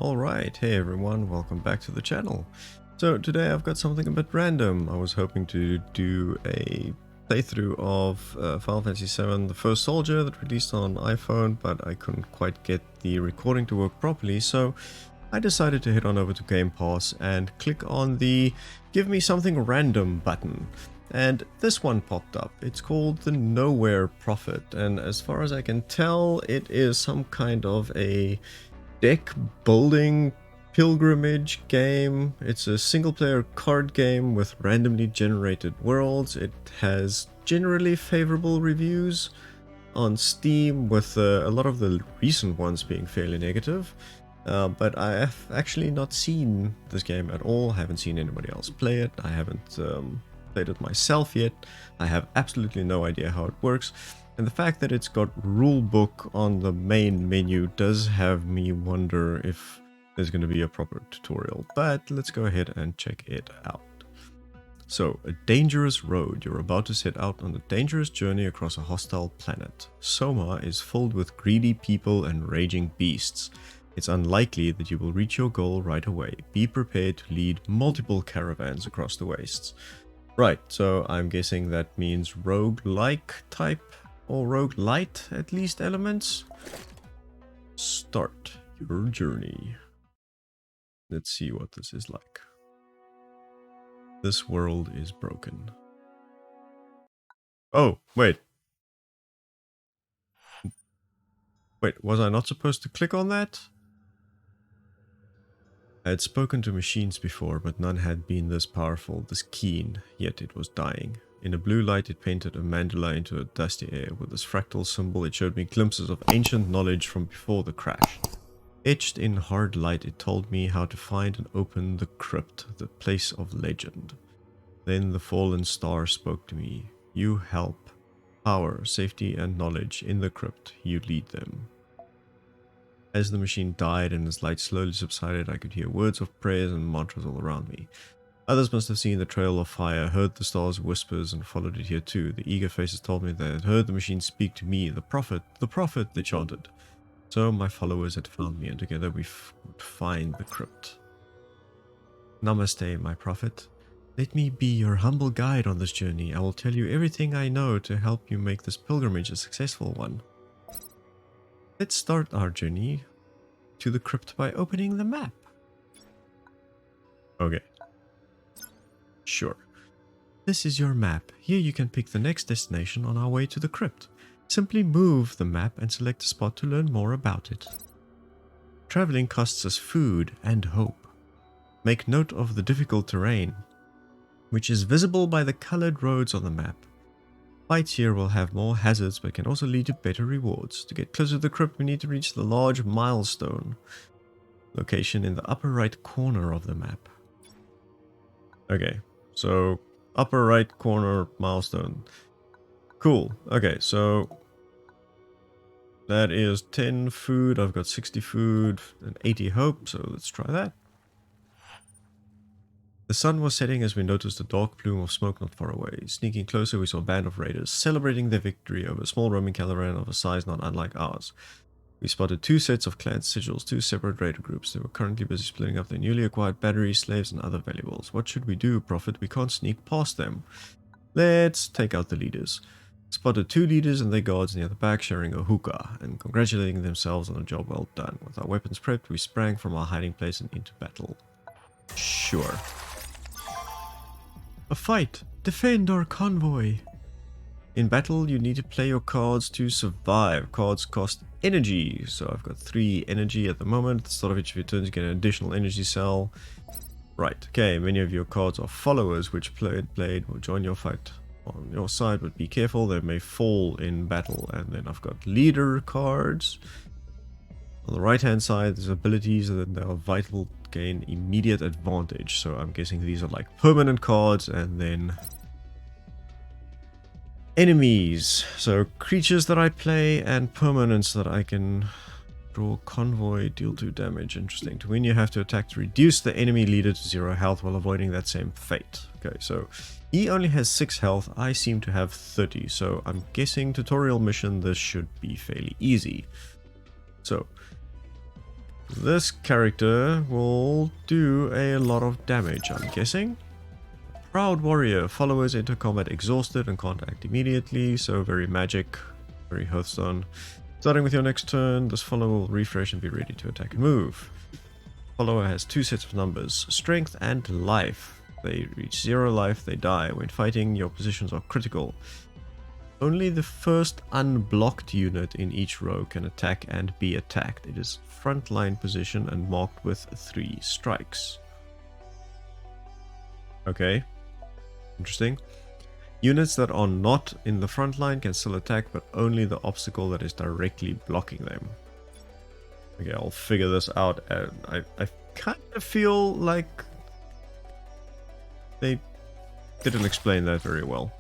Alright, hey everyone, welcome back to the channel. So today I've got something a bit random. I was hoping to do a playthrough of Final Fantasy VII The First Soldier that released on iPhone, but I couldn't quite get the recording to work properly, so I decided to head on over to Game Pass and click on the Give Me Something Random button. And this one popped up. It's called the Nowhere Prophet, and as far as I can tell, it is some kind of a deck building pilgrimage game. It's a single player card game with randomly generated worlds. It has generally favorable reviews on Steam, with a lot of the recent ones being fairly negative. But I have actually not seen this game at all. I haven't seen anybody else play it. I haven't played it myself yet. I have absolutely no idea how it works. And the fact that it's got rulebook on the main menu does have me wonder if there's going to be a proper tutorial. But let's go ahead and check it out. So, a dangerous road. You're about to set out on a dangerous journey across a hostile planet. Soma is filled with greedy people and raging beasts. It's unlikely that you will reach your goal right away. Be prepared to lead multiple caravans across the wastes. Right, so I'm guessing that means roguelike type, or roguelite at least elements. Start your journey. Let's see what this is like. This world is broken. Oh, wait. Wait, was I not supposed to click on that? I had spoken to machines before, but none had been this powerful, this keen, yet it was dying. In a blue light it painted a mandala into a dusty air. With this fractal symbol it showed me glimpses of ancient knowledge from before the crash. Etched in hard light it told me how to find and open the crypt, the place of legend. Then the fallen star spoke to me. You help, power, safety and knowledge in the crypt, you lead them. As the machine died and its light slowly subsided, I could hear words of prayers and mantras all around me. Others must have seen the trail of fire, heard the star's whispers, and followed it here too. The eager faces told me they had heard the machine speak to me, the prophet, they chanted. So my followers had found me, and together we would find the crypt. Namaste, my prophet. Let me be your humble guide on this journey. I will tell you everything I know to help you make this pilgrimage a successful one. Let's start our journey to the crypt by opening the map. Okay. Sure. This is your map. Here you can pick the next destination on our way to the crypt. Simply move the map and select a spot to learn more about it. Traveling costs us food and hope. Make note of the difficult terrain, which is visible by the colored roads on the map. Fights here will have more hazards but can also lead to better rewards. To get closer to the crypt we need to reach the large Milestone location in the upper right corner of the map. Okay, so upper right corner Milestone. Cool. Okay, so that is 10 food. I've got 60 food and 80 hope, so let's try that. The sun was setting as we noticed a dark plume of smoke not far away. Sneaking closer, we saw a band of raiders celebrating their victory over a small roaming caravan of a size not unlike ours. We spotted two sets of clan sigils, two separate raider groups. They were currently busy splitting up their newly acquired batteries, slaves, and other valuables. What should we do, Prophet? We can't sneak past them. Let's take out the leaders. Spotted two leaders and their guards near the back sharing a hookah and congratulating themselves on a job well done. With our weapons prepped, we sprang from our hiding place and into battle. Sure. A fight! Defend our convoy! In battle, you need to play your cards to survive. Cards cost energy, so I've got 3 energy at the moment. At the start of each of your turns, you get an additional energy cell. Right, okay, many of your cards are followers, which blade will join your fight on your side, but be careful, they may fall in battle. And then I've got leader cards. On the right hand side, there's abilities that are vital, gain immediate advantage. So I'm guessing these are like permanent cards, and then enemies. So creatures that I play and permanents that I can draw. Convoy, deal 2 damage. Interesting. To win you have to attack to reduce the enemy leader to 0 health while avoiding that same fate. Okay, so he only has 6 health. I seem to have 30. So I'm guessing tutorial mission, this should be fairly easy. So This character will do a lot of damage, I'm guessing. Proud warrior. Followers enter combat exhausted and can't act immediately, so very magic, very Hearthstone. Starting with your next turn, this follower will refresh and be ready to attack and move. Follower has 2 sets of numbers, strength and life. They reach 0 life, they die. When fighting, your positions are critical. Only the first unblocked unit in each row can attack and be attacked. It is frontline position and marked with 3 strikes. Okay. Interesting. Units that are not in the front line can still attack, but only the obstacle that is directly blocking them. Okay, I'll figure this out. I kind of feel like they didn't explain that very well.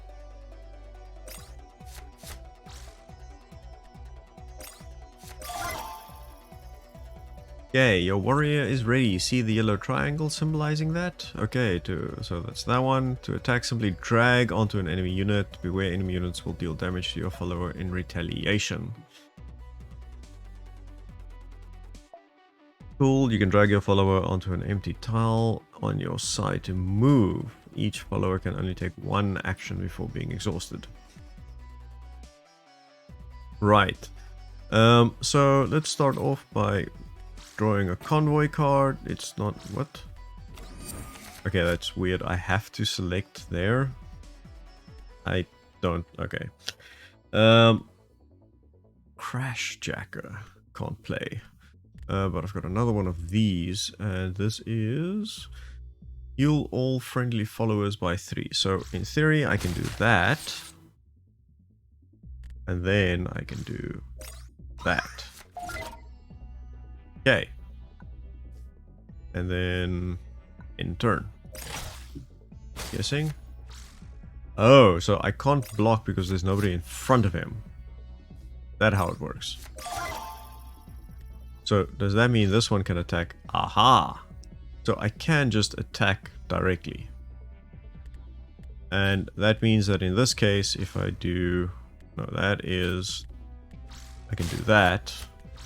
Okay, your warrior is ready. See the yellow triangle symbolizing that? Okay, so that's that one. To attack, simply drag onto an enemy unit. Beware, enemy units will deal damage to your follower in retaliation. Cool, you can drag your follower onto an empty tile on your side to move. Each follower can only take 1 action before being exhausted. Right. So let's start off by drawing a convoy card. It's not what? Okay, that's weird. I have to select there. I don't. Okay. Crash Jacker. Can't play. But I've got another one of these, and this is heal all friendly followers by 3. So in theory, I can do that, and then I can do that. Okay. And then in turn. Guessing. Oh, so I can't block because there's nobody in front of him. That's how it works. So does that mean this one can attack? Aha! So I can just attack directly. And that means that in this case, if I do... No, that is... I can do that.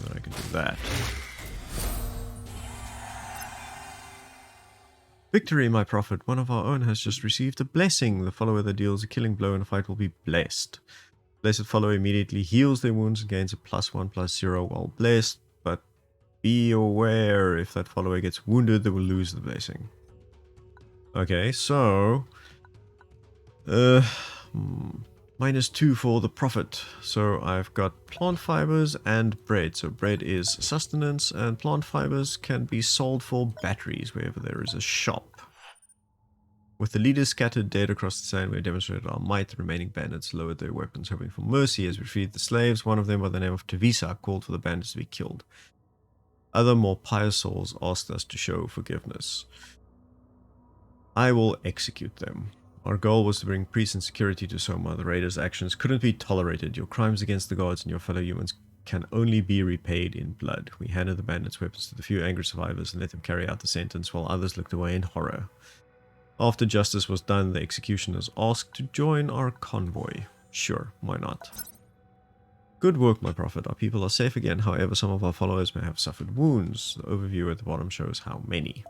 Then I can do that. Victory, my prophet. One of our own has just received a blessing. The follower that deals a killing blow in a fight will be blessed. Blessed follower immediately heals their wounds and gains a +1/+0 while blessed. But be aware, if that follower gets wounded, they will lose the blessing. Okay, so... -2 for the prophet. So I've got plant fibers and bread. So bread is sustenance, and plant fibers can be sold for batteries wherever there is a shop. With the leaders scattered dead across the sand, we demonstrated our might. The remaining bandits lowered their weapons, hoping for mercy as we freed the slaves. One of them, by the name of Tissot, called for the bandits to be killed. Other more pious souls asked us to show forgiveness. I will execute them. Our goal was to bring peace and security to Soma. The raiders' actions couldn't be tolerated. Your crimes against the gods and your fellow humans can only be repaid in blood. We handed the bandits' weapons to the few angry survivors and let them carry out the sentence while others looked away in horror. After justice was done, the executioners asked to join our convoy. Sure, why not? Good work, my prophet. Our people are safe again. However, some of our followers may have suffered wounds. The overview at the bottom shows how many.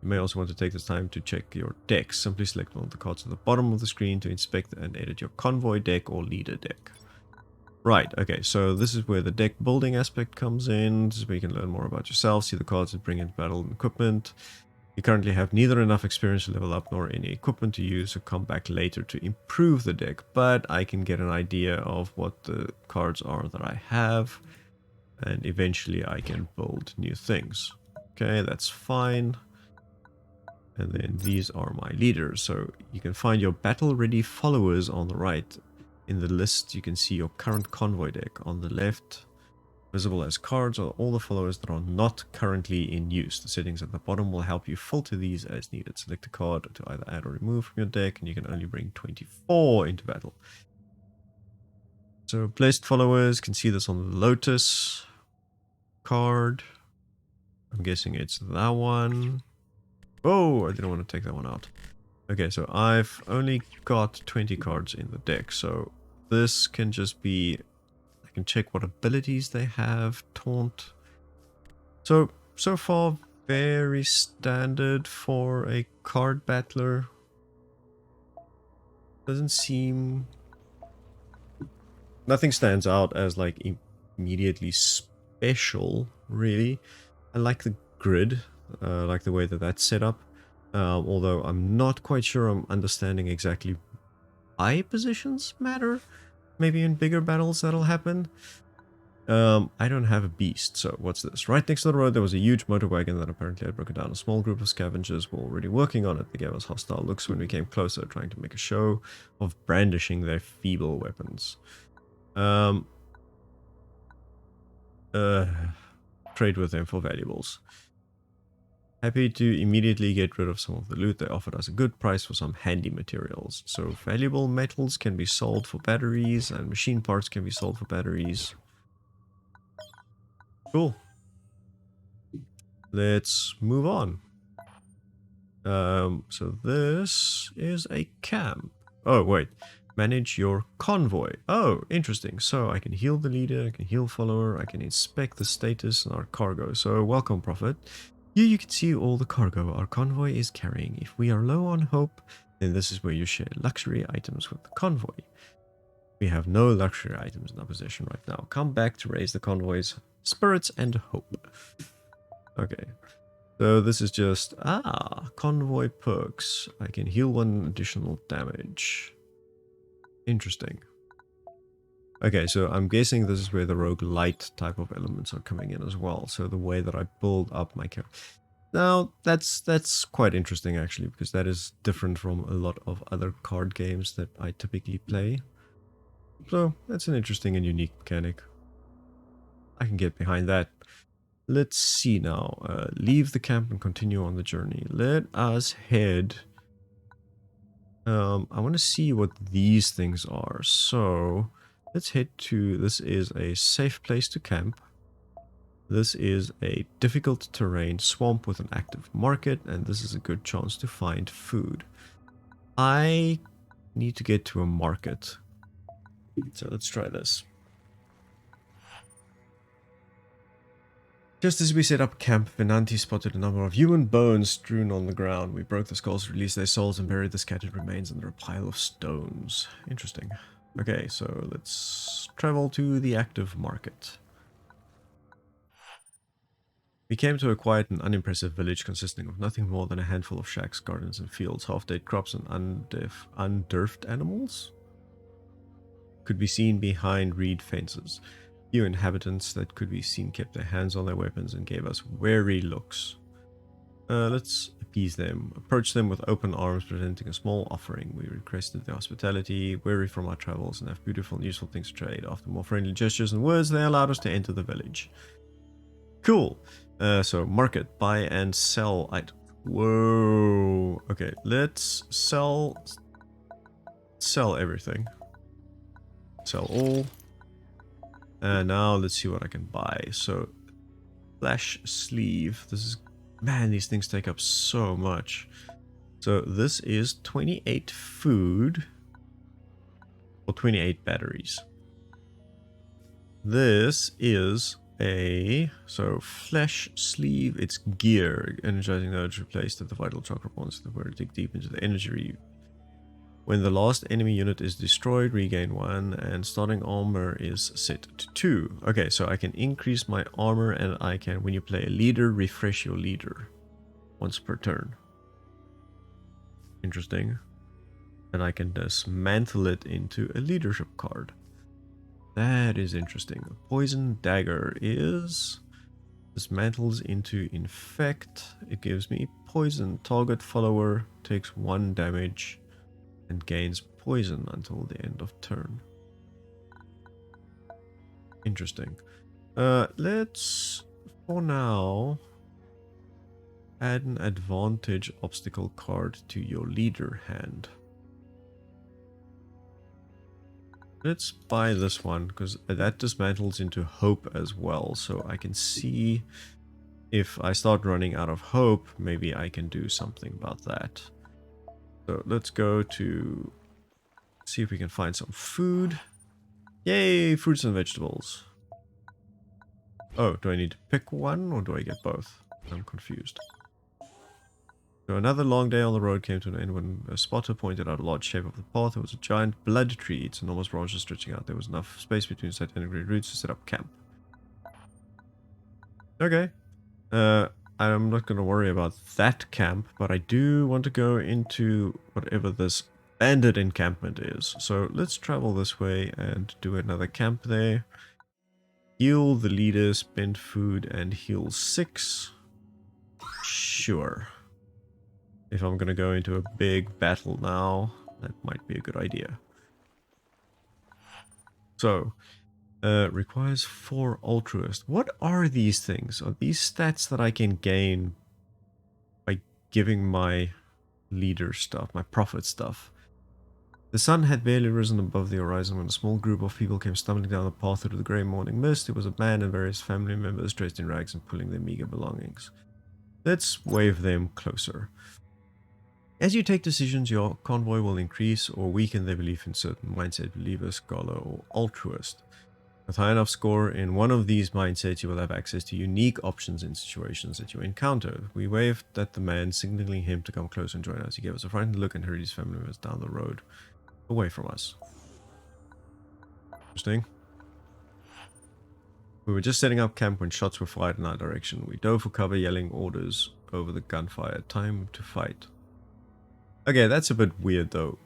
You may also want to take this time to check your decks. Simply select one of the cards at the bottom of the screen to inspect and edit your convoy deck or leader deck. Right, okay, so this is where the deck building aspect comes in. This is where you can learn more about yourself, see the cards that bring in battle and equipment. You currently have neither enough experience to level up nor any equipment to use, so come back later to improve the deck. But I can get an idea of what the cards are that I have, and eventually I can build new things. Okay, that's fine. And then these are my leaders. So you can find your battle-ready followers on the right. In the list, you can see your current convoy deck. On the left, visible as cards, are all the followers that are not currently in use. The settings at the bottom will help you filter these as needed. Select a card to either add or remove from your deck, and you can only bring 24 into battle. So blessed followers can see this on the Lotus card. I'm guessing it's that one. Oh, I didn't want to take that one out. Okay, so I've only got 20 cards in the deck, so this can just be... I can check what abilities they have. Taunt. So far, very standard for a card battler. Doesn't seem... Nothing stands out as like immediately special, really. I like the grid, like the way that that's set up. Although I'm not quite sure I'm understanding exactly why positions matter. Maybe in bigger battles that'll happen. I don't have a beast, so what's this? Right next to the road there was a huge motor wagon that apparently had broken down. A small group of scavengers were already working on it. They gave us hostile looks when we came closer, trying to make a show of brandishing their feeble weapons. Trade with them for valuables. Happy to immediately get rid of some of the loot. They offered us a good price for some handy materials. So valuable metals can be sold for batteries and machine parts can be sold for batteries. Cool. Let's move on. So this is a camp. Oh, wait. Manage your convoy. Oh, interesting. So I can heal the leader, I can heal follower, I can inspect the status and our cargo. So welcome, Prophet. Here you can see all the cargo our convoy is carrying. If we are low on hope, then this is where you share luxury items with the convoy. We have no luxury items in our possession right now. Come back to raise the convoy's spirits and hope. Okay. So this is just, convoy perks. I can heal 1 additional damage. Interesting. Okay, so I'm guessing this is where the roguelite type of elements are coming in as well. So the way that I build up my character. Now, that's quite interesting actually, because that is different from a lot of other card games that I typically play. So that's an interesting and unique mechanic. I can get behind that. Let's see now. Leave the camp and continue on the journey. Let us head... I want to see what these things are. So let's head to... This is a safe place to camp. This is a difficult terrain swamp with an active market. And this is a good chance to find food. I need to get to a market. So let's try this. Just as we set up camp, Venanti spotted a number of human bones strewn on the ground. We broke the skulls, released their souls, and buried the scattered remains under a pile of stones. Interesting. Okay, so let's travel to the active market. We came to a quiet and unimpressive village consisting of nothing more than a handful of shacks, gardens, and fields. Half-dead crops and undurfed animals could be seen behind reed fences. Few inhabitants that could be seen kept their hands on their weapons and gave us wary looks. Let's appease them. Approach them with open arms, presenting a small offering. We requested their hospitality, weary from our travels, and have beautiful and useful things to trade. After more friendly gestures and words, they allowed us to enter the village. Cool. So market, buy and sell items. Whoa. Okay, let's sell everything. Sell all. And now let's see what I can buy. So, flash sleeve. This is... Man, these things take up so much. So this is 28 food. Or 28 batteries. This is a... So, flash sleeve. It's gear. Energizing node replaced at the vital chakra bonds that were dig deep into the energy. When the last enemy unit is destroyed, regain 1, and starting armor is set to 2. Okay, so I can increase my armor, and I can, when you play a leader, refresh your leader once per turn. Interesting. And I can dismantle it into a leadership card. That is interesting. A poison dagger is... dismantles into infect. It gives me poison. Target follower takes 1 damage. And gains poison until the end of turn. Interesting. Let's, for now, add an advantage obstacle card to your leader hand. Let's buy this one, because that dismantles into hope as well. So I can see if I start running out of hope, maybe I can do something about that. So let's go to see if we can find some food. Yay, fruits and vegetables. Oh, do I need to pick one or do I get both? I'm confused. So another long day on the road came to an end when a spotter pointed out a large shape of the path. There was a giant blood tree, its enormous branches stretching out. There was enough space between set integrated routes to set up camp. Okay. I'm not going to worry about that camp, but I do want to go into whatever this bandit encampment is. So let's travel this way and do another camp there. Heal the leader, spend food, and heal 6. Sure. If I'm going to go into a big battle now, that might be a good idea. So, requires 4 altruist. What are these things? Are these stats that I can gain by giving my leader stuff, my prophet stuff? The sun had barely risen above the horizon when a small group of people came stumbling down the path through the grey morning mist. It was a man and various family members dressed in rags and pulling their meager belongings. Let's wave them closer. As you take decisions, your convoy will increase or weaken their belief in certain mindset, believer, scholar, or altruist. With high enough score in one of these mindsets, you will have access to unique options in situations that you encounter. We waved at the man, signaling him to come close and join us. He gave us a frightened look and hurried his family members down the road, away from us. Interesting. We were just setting up camp when shots were fired in our direction. We dove for cover, yelling orders over the gunfire. Time to fight. Okay, that's a bit weird though.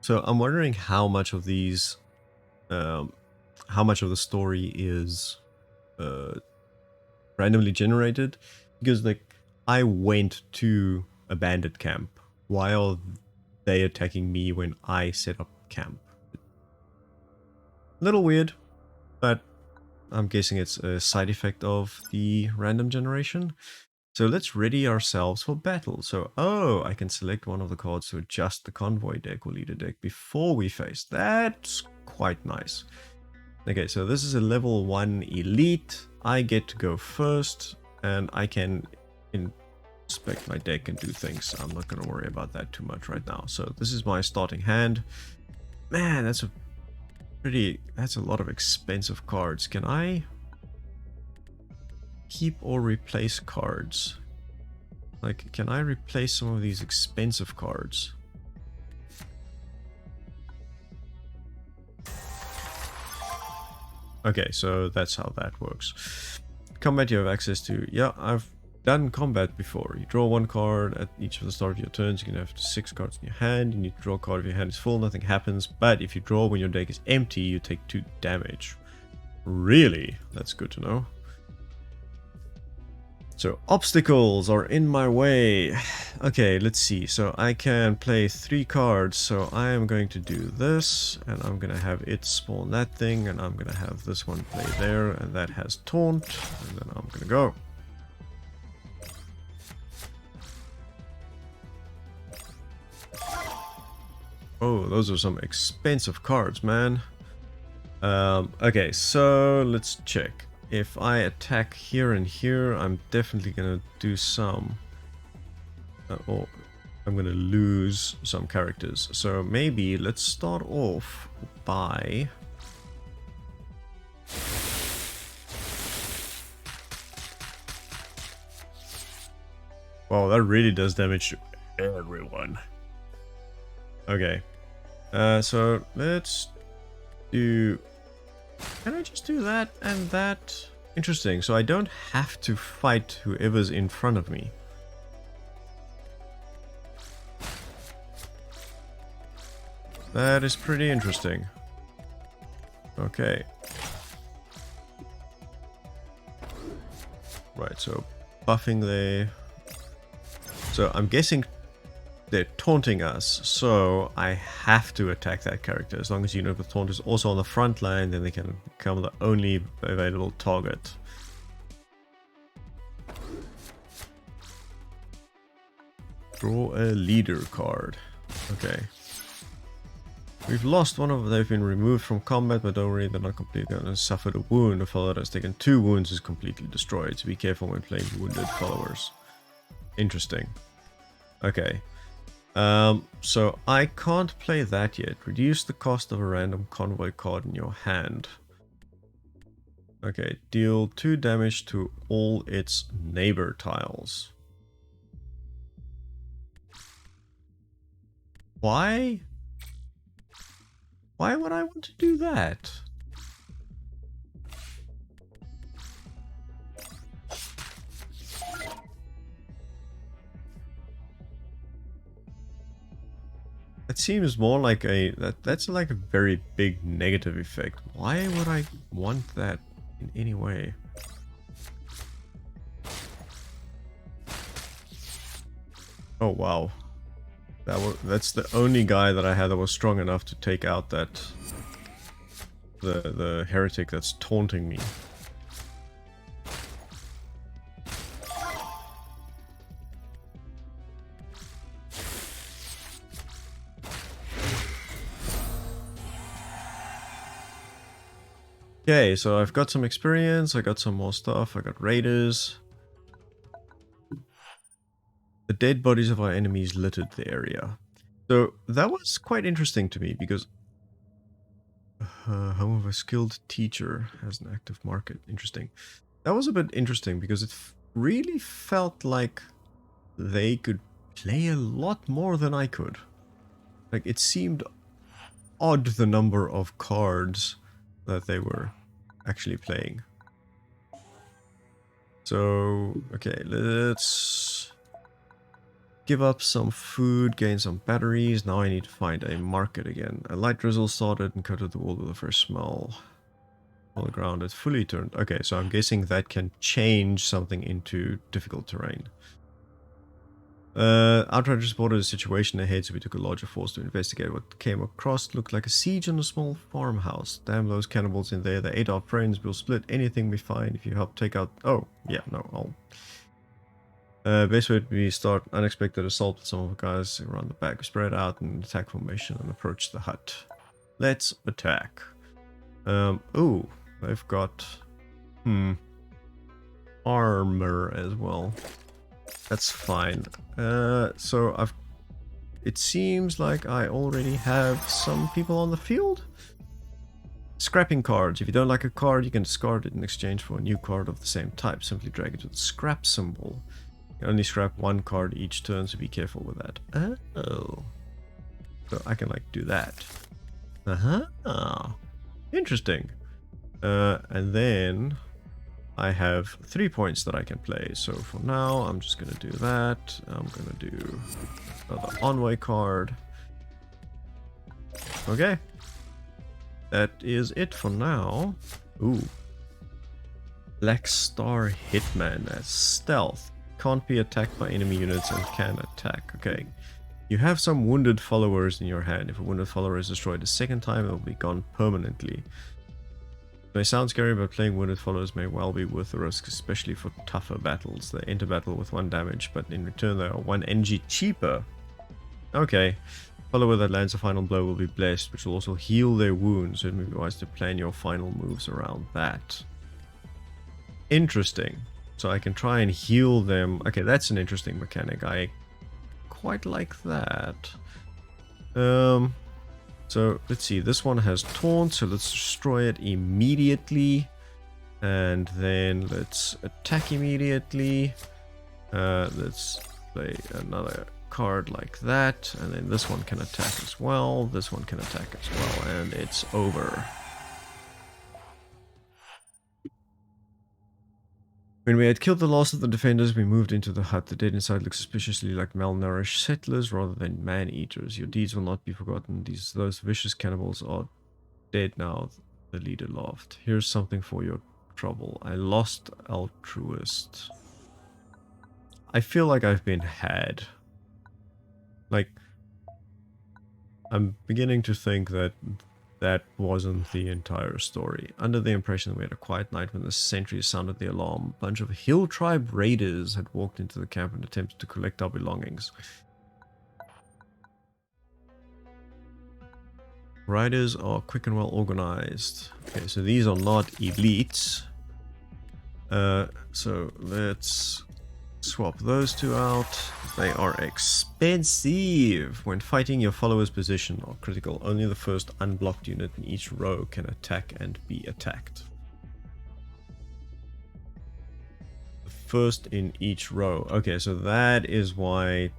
So I'm wondering how much of these, how much of the story is randomly generated, because like I went to a bandit camp. Why are they attacking me when I set up camp? A little weird, but I'm guessing it's a side effect of the random generation. So let's ready ourselves for battle. So, oh, I can select one of the cards to adjust the convoy deck or leader deck before we face. That's quite nice. Okay, so this is a level 1 elite. I get to go first, and I can inspect my deck and do things. I'm not going to worry about that too much right now. So this is my starting hand. Man, that's a lot of expensive cards. Can I keep or replace cards? Like, can I replace some of these expensive cards? Okay, so that's how that works. Combat you have access to. Yeah, I've done combat before. You draw 1 card at each of the start of your turns. You can have 6 cards in your hand. You need to draw a card if your hand is full, nothing happens. But if you draw when your deck is empty, you take 2 damage. Really? That's good to know. So obstacles are in my way. Okay, let's see. So I can play 3 cards. So I am going to do this, and I'm going to have it spawn that thing, and I'm going to have this one play there, and that has taunt, and then I'm going to go. Oh, those are some expensive cards, man. Okay, so let's check. If I attack here and here, I'm definitely gonna do some... or I'm gonna lose some characters. So maybe let's start off by... Wow, that really does damage to everyone. Okay. So let's do... Can I just do that and that? Interesting. So I don't have to fight whoever's in front of me. That is pretty interesting. Okay. Right, so buffing there. So I'm guessing they're taunting us, so I have to attack that character. As long as you know the taunt is also on the front line, then they can become the only available target. Draw a leader card. Okay. We've lost one of them. They've been removed from combat, but don't worry, they're not completely gonna suffer a wound. A follower that has taken 2 wounds is completely destroyed, so be careful when playing wounded followers. Interesting. Okay. So I can't play that yet. Reduce the cost of a random convoy card in your hand. Okay, deal 2 damage to all its neighbor tiles. Why? Why would I want to do that? That seems more like that's like a very big negative effect. Why would I want that in any way? Oh wow. That's the only guy that I had that was strong enough to take out that the heretic that's taunting me. Okay, so I've got some experience, I got some more stuff, I got raiders. The dead bodies of our enemies littered the area. So that was quite interesting to me because home of a skilled teacher has an active market. Interesting. That was a bit interesting because it really felt like they could play a lot more than I could. Like it seemed odd the number of cards that they were actually playing. So, okay, let's give up some food, gain some batteries. Now I need to find a market again. A light drizzle started and coated the wall with a fresh smell. All the ground is fully turned. Okay, so I'm guessing that can change something into difficult terrain. Outriders spotted a situation ahead, so we took a larger force to investigate. What came across looked like a siege on a small farmhouse. Damn those cannibals in there. They ate our friends. We'll split anything we find if you help take out... Oh, yeah, no, I'll... best way would be start unexpected assault with some of the guys around the back. Spread out in attack formation and approach the hut. Let's attack. Ooh, they've got... armor as well. That's fine. So I've... It seems like I already have some people on the field. Scrapping cards. If you don't like a card, you can discard it in exchange for a new card of the same type. Simply drag it to the scrap symbol. You only scrap one card each turn, so be careful with that. Oh. So I can like do that. Interesting. And then I have 3 points that I can play. So for now, I'm just going to do that. I'm going to do another Envoy card. Okay. That is it for now. Ooh. Black Star Hitman as stealth. Can't be attacked by enemy units and can attack. Okay. You have some wounded followers in your hand. If a wounded follower is destroyed a second time, it will be gone permanently. It may sound scary, but playing wounded followers may well be worth the risk, especially for tougher battles. They enter battle with 1 damage, but in return they are 1 NG cheaper. Okay. Follower that lands a final blow will be blessed, which will also heal their wounds, so it may be wise to plan your final moves around that. Interesting. So I can try and heal them. Okay, that's an interesting mechanic. I quite like that. So let's see. This one has taunt, so let's destroy it immediately. And then let's attack immediately. Let's play another card like that, and then this one can attack as well, this one can attack as well, and it's over. When we had killed the last of the defenders, we moved into the hut. The dead inside look suspiciously like malnourished settlers rather than man-eaters. Your deeds will not be forgotten. Those vicious cannibals are dead now, the leader laughed. Here's something for your trouble. I lost altruist. I feel like I've been had. Like, I'm beginning to think that that wasn't the entire story. Under the impression that we had a quiet night when the sentries sounded the alarm, a bunch of hill tribe raiders had walked into the camp and attempted to collect our belongings. Riders are quick and well organized. Okay, so these are not elites. So let's swap those two out. They are expensive. When fighting, your followers' position are critical. Only the first unblocked unit in each row can attack and be attacked. first in each row. Okay, so that is why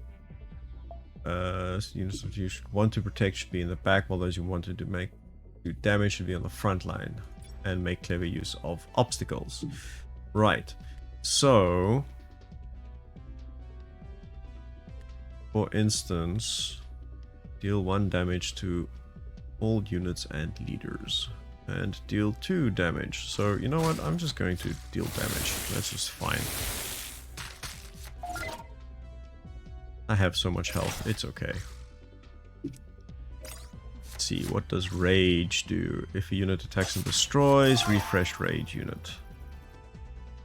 units that you should want to protect should be in the back, while those you wanted to do damage should be on the front line, and make clever use of obstacles. Right. So, for instance, deal 1 damage to all units and leaders, and deal 2 damage. So, you know what? I'm just going to deal damage. That's just fine. I have so much health. It's okay. Let's see. What does rage do? If a unit attacks and destroys, refresh rage unit.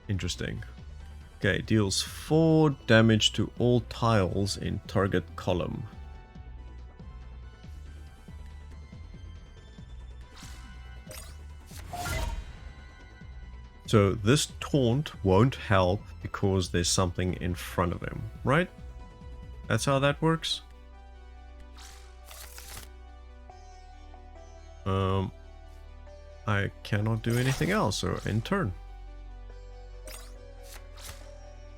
Interesting. Okay, deals 4 damage to all tiles in target column. So this taunt won't help because there's something in front of him, right? That's how that works. I cannot do anything else, so end turn.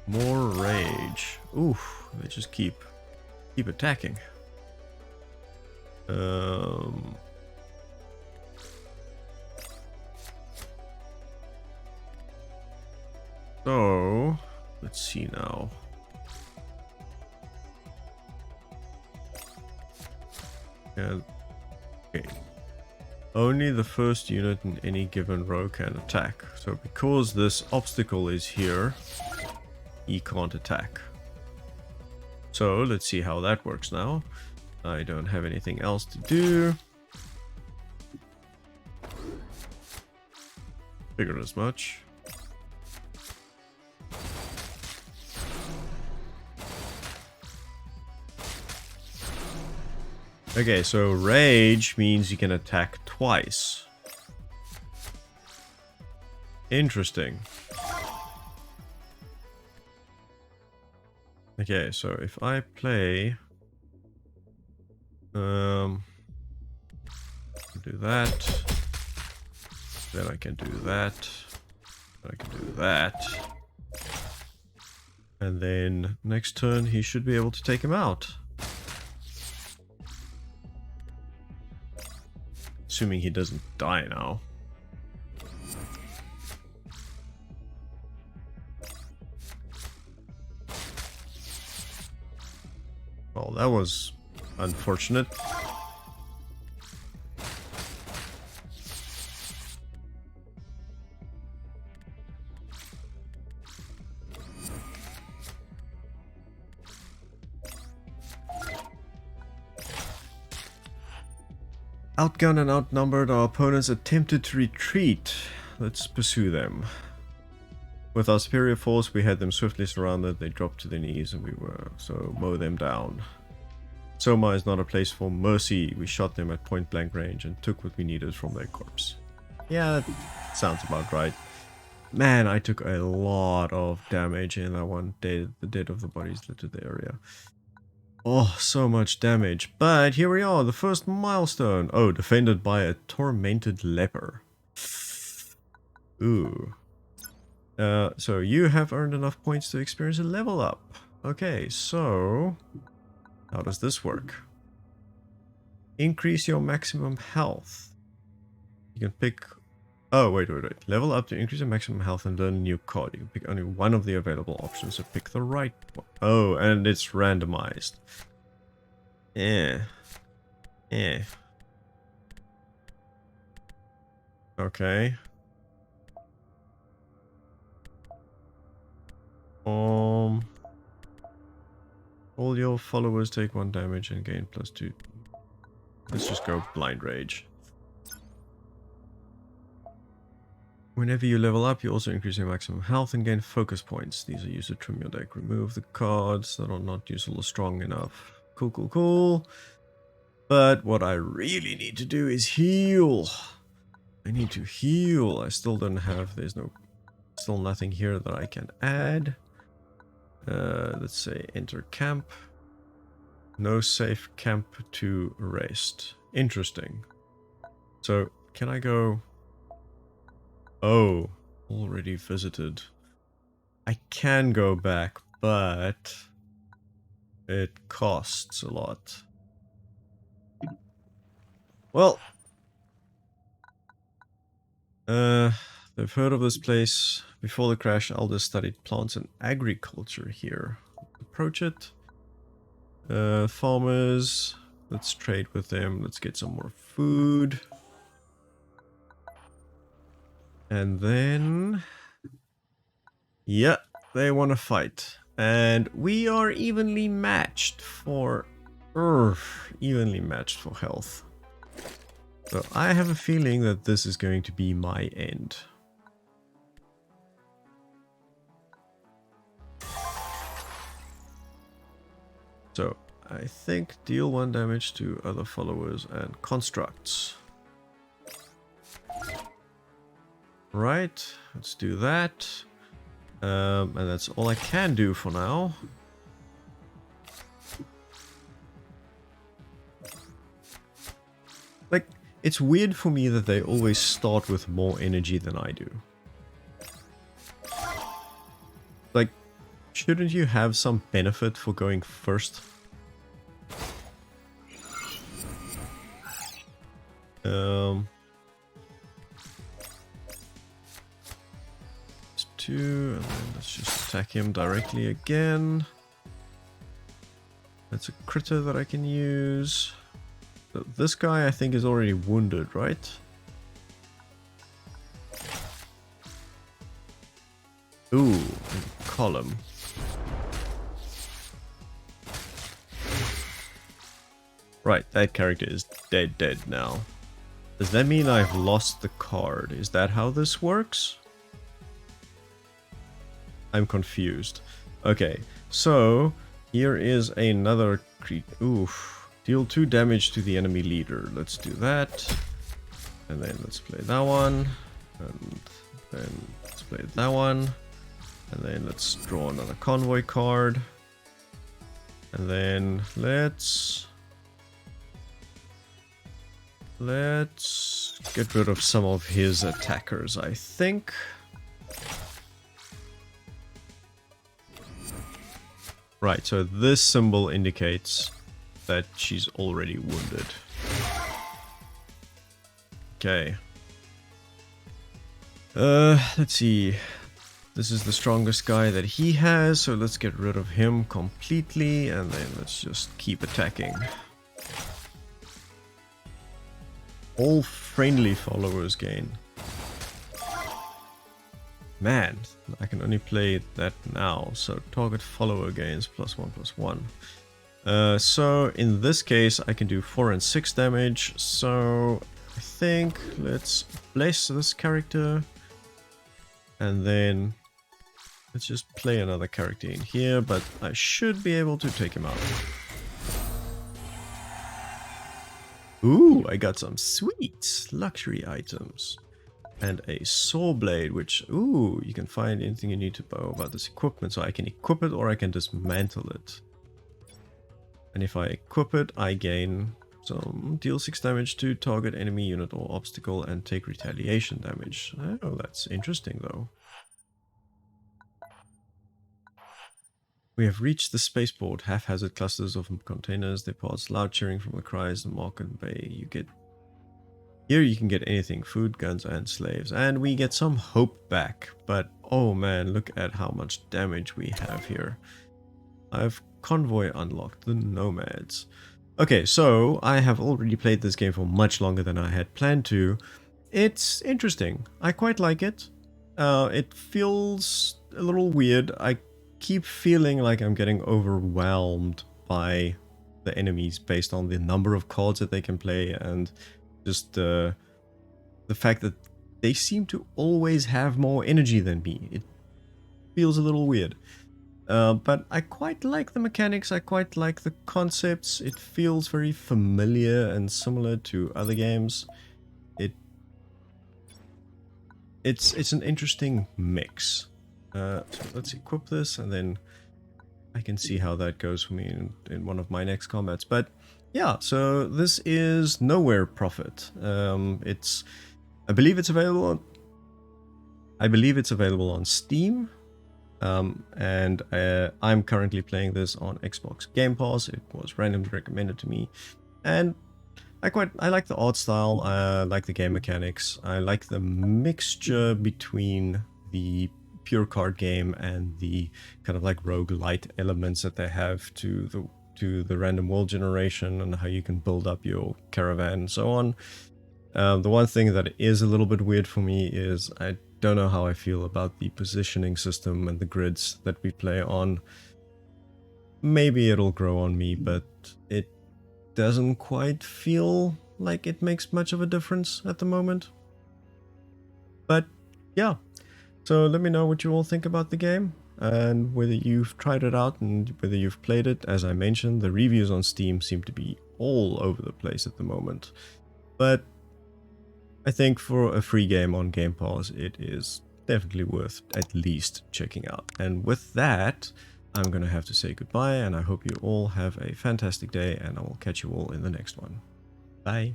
More rage. Oof, they just keep attacking. So let's see now. And okay. Only the first unit in any given row can attack. So because this obstacle is here, he can't attack. So let's see how that works now. I don't have anything else to do. Figured as much. Okay, so rage means you can attack twice. Interesting. Okay, so if I play... do that. Then I can do that. I can do that. And then next turn he should be able to take him out. Assuming he doesn't die now. Well, that was unfortunate. Outgunned and outnumbered, our opponents attempted to retreat. Let's pursue them. With our superior force, we had them swiftly surrounded. They dropped to their knees and we were, so mow them down. Soma is not a place for mercy. We shot them at point blank range and took what we needed from their corpse. Yeah, that sounds about right. Man, I took a lot of damage in that one day. The dead of the bodies littered the area. Oh, so much damage. But here we are, the first milestone. Oh, defended by a tormented leper. Ooh. So you have earned enough points to experience a level up. Okay, so how does this work? Increase your maximum health. You can pick... Oh, wait. Level up to increase your maximum health and learn a new card. You can pick only one of the available options, so pick the right one. Oh, and it's randomized. Okay. All your followers take 1 damage and gain +2. Let's just go blind rage. Whenever you level up, you also increase your maximum health and gain focus points. These are used to trim your deck. Remove the cards that are not useful or strong enough. Cool. But what I really need to do is heal. I need to heal. I still don't have... Still nothing here that I can add. Let's say enter camp. No safe camp to rest. Interesting. So, can I go... Oh, already visited. I can go back, but it costs a lot. Well, they've heard of this place. Before the crash, Aldous studied plants and agriculture here. Approach it. Farmers. Let's trade with them. Let's get some more food. And then... yeah, they want to fight. And we are evenly matched for... evenly matched for health. So I have a feeling that this is going to be my end. So I think deal 1 damage to other followers and constructs. Right, let's do that. And that's all I can do for now. Like, it's weird for me that they always start with more energy than I do. Like, shouldn't you have some benefit for going first? Just 2, and then let's just attack him directly again. That's a critter that I can use. So this guy I think is already wounded, right? Ooh, column. Right, that character is dead now. Does that mean I've lost the card? Is that how this works? I'm confused. Okay, so here is another creature. Oof. Deal 2 damage to the enemy leader. Let's do that. And then let's play that one. And then let's play that one. And then let's draw another convoy card. And then let's get rid of some of his attackers, I think. Right, so this symbol indicates that she's already wounded. Okay. Let's see. This is the strongest guy that he has, so let's get rid of him completely, and then let's just keep attacking. All friendly followers gain. Man, I can only play that now, so target follower gains +1/+1. So in this case I can do 4 and 6 damage, so I think let's bless this character, and then let's just play another character in here, but I should be able to take him out. Ooh, I got some sweet luxury items. And a saw blade, which, ooh, you can find anything you need to know about this equipment. So I can equip it or I can dismantle it. And if I equip it, I gain some deal 6 damage to target enemy unit or obstacle and take retaliation damage. Oh, that's interesting though. We have reached the spaceport. Haphazard clusters of containers. They pass loud cheering from the cries. The market bay. Here you can get anything. Food, guns, and slaves. And we get some hope back. But, oh man, look at how much damage we have here. I've convoy unlocked. The nomads. Okay, so I have already played this game for much longer than I had planned to. It's interesting. I quite like it. It feels a little weird. I keep feeling like I'm getting overwhelmed by the enemies based on the number of cards that they can play and just the fact that they seem to always have more energy than me. It feels a little weird. But I quite like the mechanics, I quite like the concepts. It feels very familiar and similar to other games. It's an interesting mix. So let's equip this, and then I can see how that goes for me in one of my next combats. But yeah, so this is Nowhere Prophet. I believe it's available on Steam. I'm currently playing this on Xbox Game Pass. It was randomly recommended to me, and I like the art style. I like the game mechanics. I like the mixture between the pure card game and the kind of like roguelite elements that they have to the random world generation and how you can build up your caravan and so on. The one thing that is a little bit weird for me is I don't know how I feel about the positioning system and the grids that we play on. Maybe it'll grow on me, but it doesn't quite feel like it makes much of a difference at the moment. But yeah, so let me know what you all think about the game and whether you've tried it out and whether you've played it. As I mentioned, the reviews on Steam seem to be all over the place at the moment, but I think for a free game on Game Pass, it is definitely worth at least checking out. And with that, I'm going to have to say goodbye, and I hope you all have a fantastic day, and I will catch you all in the next one. Bye.